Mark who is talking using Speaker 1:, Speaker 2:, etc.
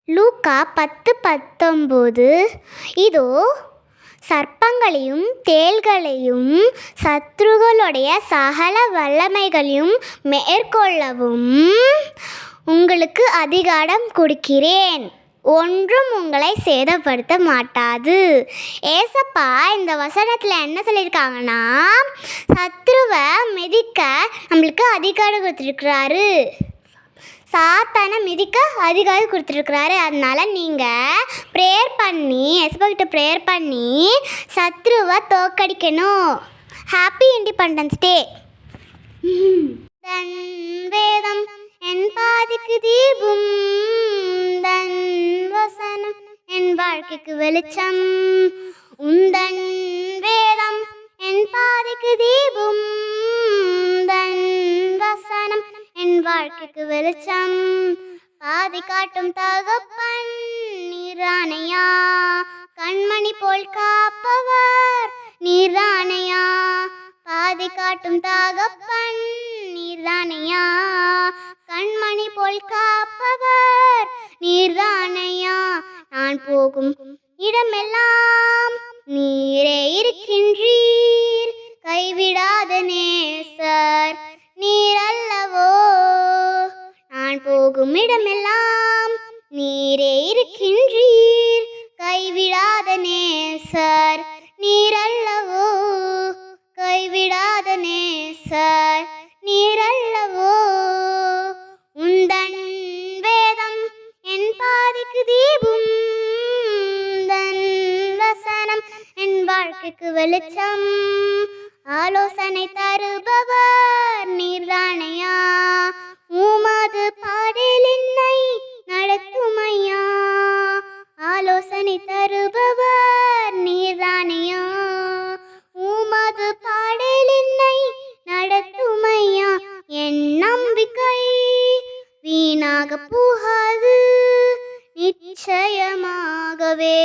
Speaker 1: லூக்கா 10:19 இதோ சர்ப்பங்களையும் தேள்களையும் சத்துருக்களுடைய சகல வல்லமைகளையும் மேற்கொள்ளவும் உங்களுக்கு அதிகாரம் கொடுக்கிறேன், ஒன்றும் உங்களை சேதப்படுத்த மாட்டாது. ஏசப்பா இந்த வசனத்தில் என்ன சொல்லியிருக்காங்கன்னா, சத்ருவை மிதிக்க நம்மளுக்கு அதிகாரம் கொடுத்துருக்குறாரு, சாத்தானை மிதிக்க அதிகாரம் கொடுத்துருக்குறாரு. அதனால் நீங்கள் ப்ரேயர் பண்ணி ஏசப்பாக்கிட்ட ப்ரேயர் பண்ணி சத்ருவை தோற்கடிக்கணும். Happy independence day. தன் வேதம் என் பாதிக்கு தீபம், தன் வசனம் என் வாழ்க்கைக்கு வெளிச்சம். உந்தன் வேதம் என் பாதிக்கு தீபம், தன் வசனம் என் வாழ்க்கைக்கு வெளிச்சம். பாதி காட்டும் தகப்பன் நீரானையா, கண்மணி போல் காப்பவர் நீரானையா. பாதி காட்டும் தகப்பன் நீரானையா, கண்மணி போல் காப்பவர் நீரானையா. நான் போகும் இடமெல்லாம் நீரே இருக்கின்றீர், கைவிடாத நேசர் நீர் அல்லவோ. நான் போகும் இடமெல்லாம் நீரே இருக்கின்றீர், கைவிடாத நேசர் நீர் அல்லவோ. கைவிடாத நேசர் நீர் அல்லவோ. உந்தன் வேதம் என் பாதிக்கு தீபம், தன் வசனம் என் வாழ்க்கைக்கு வெளிச்சம். ஆலோசனை தருபவர் நீர்தானையா, உமது பாதையில் என்னை நடத்துமையா. ஆலோசனை தருபவர் நீர்தானையா, உமது பாதையில் என்னை நடத்துமையா. என் நம்பிக்கை வீணாக போகாது, நிச்சயமாகவே